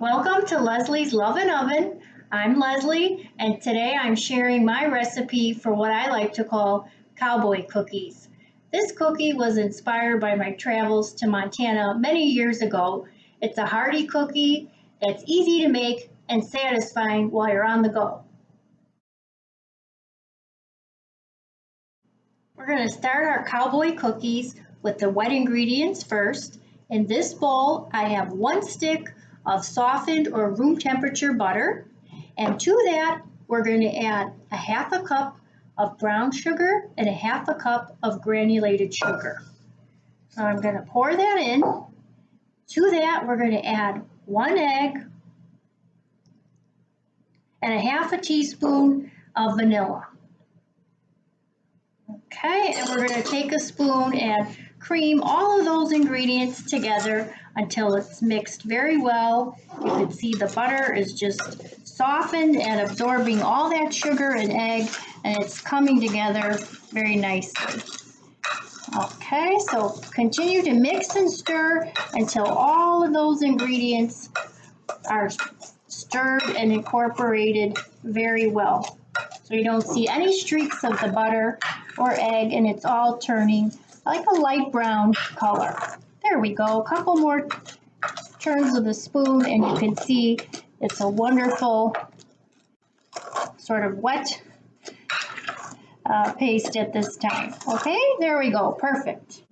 Welcome to Leslie's Lovin' Oven. I'm Leslie, and today I'm sharing my recipe for what I like to call cowboy cookies. This cookie was inspired by my travels to Montana many years ago. It's a hearty cookie that's easy to make and satisfying while you're on the go. We're going to start our cowboy cookies with the wet ingredients first. In this bowl, I have 1 stick of softened or room temperature butter, and to that we're going to add a 1/2 cup of brown sugar and a 1/2 cup of granulated sugar. So I'm going to pour that in. To that we're going to add 1 egg and a 1/2 teaspoon of vanilla. Okay, and we're going to take a spoon and cream all of those ingredients together until it's mixed very well. You can see the butter is just softened and absorbing all that sugar and egg, and it's coming together very nicely. Okay, so continue to mix and stir until all of those ingredients are stirred and incorporated very well. So you don't see any streaks of the butter or egg, and it's all turning like a light brown color. There we go, a couple more turns of the spoon and you can see it's a wonderful sort of wet paste at this time. Okay, there we go, perfect.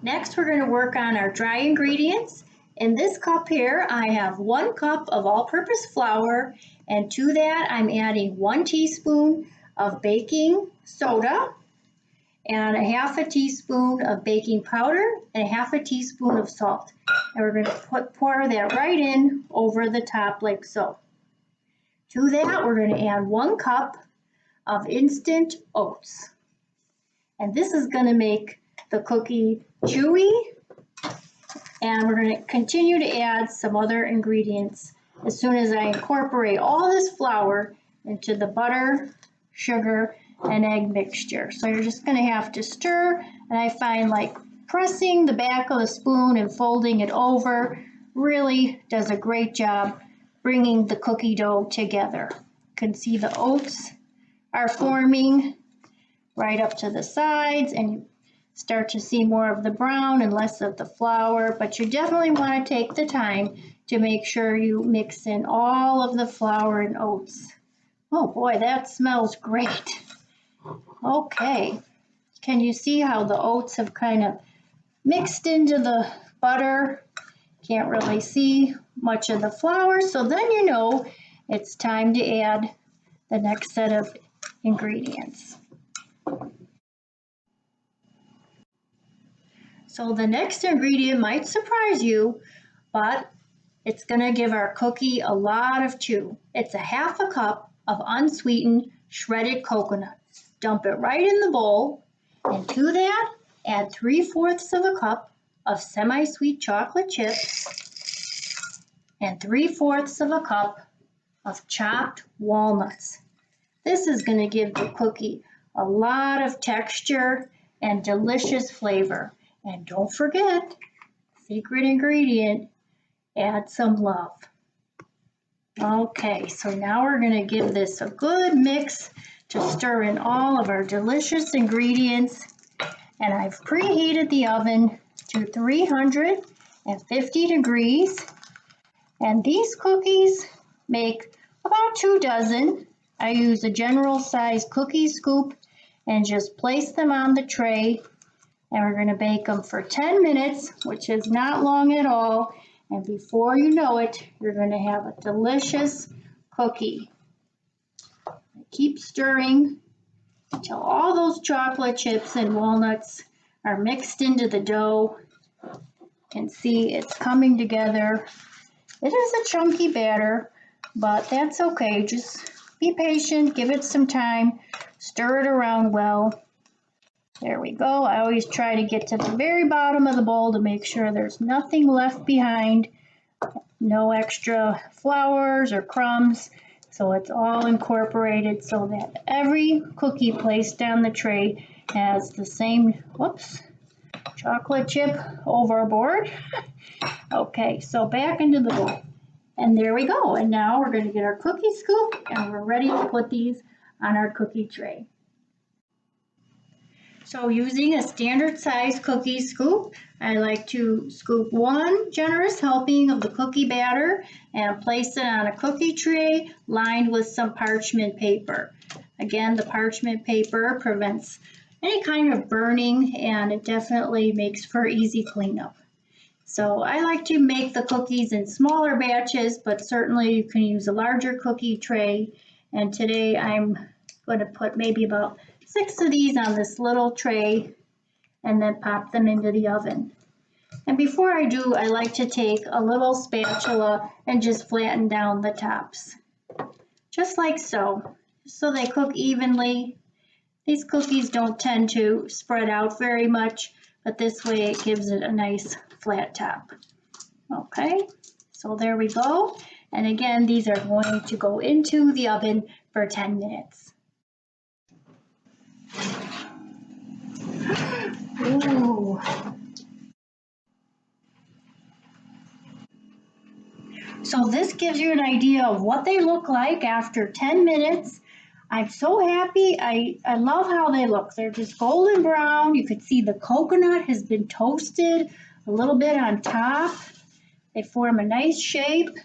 Next we're going to work on our dry ingredients. In this cup here I have 1 cup of all-purpose flour, and to that I'm adding 1 teaspoon of baking soda and a 1/2 teaspoon of baking powder and a 1/2 teaspoon of salt. And we're going to pour that right in over the top like so. To that we're going to add 1 cup of instant oats. And this is going to make the cookie chewy. And we're going to continue to add some other ingredients as soon as I incorporate all this flour into the butter, sugar, and egg mixture. So you're just going to have to stir, and I find like pressing the back of the spoon and folding it over really does a great job bringing the cookie dough together. You can see the oats are forming right up to the sides, and you start to see more of the brown and less of the flour, but you definitely want to take the time to make sure you mix in all of the flour and oats. Oh boy, that smells great. Okay, can you see how the oats have kind of mixed into the butter? Can't really see much of the flour, so then you know it's time to add the next set of ingredients. So the next ingredient might surprise you, but it's going to give our cookie a lot of chew. It's a 1/2 cup of unsweetened shredded coconut. Dump it right in the bowl, and to that add 3/4 cup of semi-sweet chocolate chips and 3/4 cup of chopped walnuts. This is going to give the cookie a lot of texture and delicious flavor. And don't forget, secret ingredient, add some love. Okay, so now we're going to give this a good mix to stir in all of our delicious ingredients. And I've preheated the oven to 350 degrees. And these cookies make about 2 dozen. I use a general size cookie scoop and just place them on the tray. And we're going to bake them for 10 minutes, which is not long at all. And before you know it, you're going to have a delicious cookie. Keep stirring until all those chocolate chips and walnuts are mixed into the dough. You can see it's coming together. It is a chunky batter, but that's okay. Just be patient, give it some time, stir it around well. There we go. I always try to get to the very bottom of the bowl to make sure there's nothing left behind, no extra flours or crumbs. So it's all incorporated so that every cookie placed on the tray has the same, chocolate chip overboard. Okay, so back into the bowl. And there we go. And now we're going to get our cookie scoop and we're ready to put these on our cookie tray. So using a standard size cookie scoop, I like to scoop one generous helping of the cookie batter and place it on a cookie tray lined with some parchment paper. Again, the parchment paper prevents any kind of burning and it definitely makes for easy cleanup. So I like to make the cookies in smaller batches, but certainly you can use a larger cookie tray. And today I'm going to put maybe about 6 of these on this little tray and then pop them into the oven. And before I do, I like to take a little spatula and just flatten down the tops. Just like so, so they cook evenly. These cookies don't tend to spread out very much, but this way it gives it a nice flat top. Okay, so there we go. And again, these are going to go into the oven for 10 minutes. Ooh. So this gives you an idea of what they look like after 10 minutes. I'm so happy. I love how they look. They're just golden brown. You can see the coconut has been toasted a little bit on top. They form a nice shape.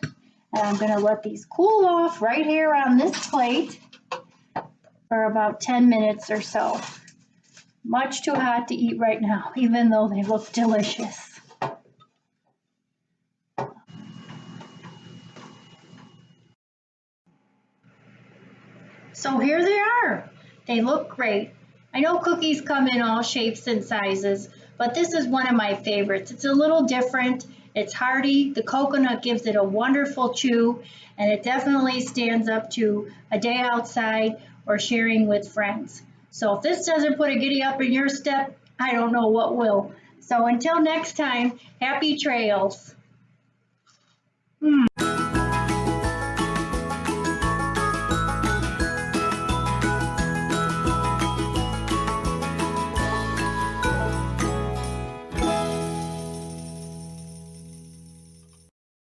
And I'm going to let these cool off right here on this plate for about 10 minutes or so. Much too hot to eat right now, even though they look delicious. So here they are. They look great. I know cookies come in all shapes and sizes, but this is one of my favorites. It's a little different. It's hearty. The coconut gives it a wonderful chew, and it definitely stands up to a day outside or sharing with friends. So if this doesn't put a giddy up in your step, I don't know what will. So until next time, happy trails.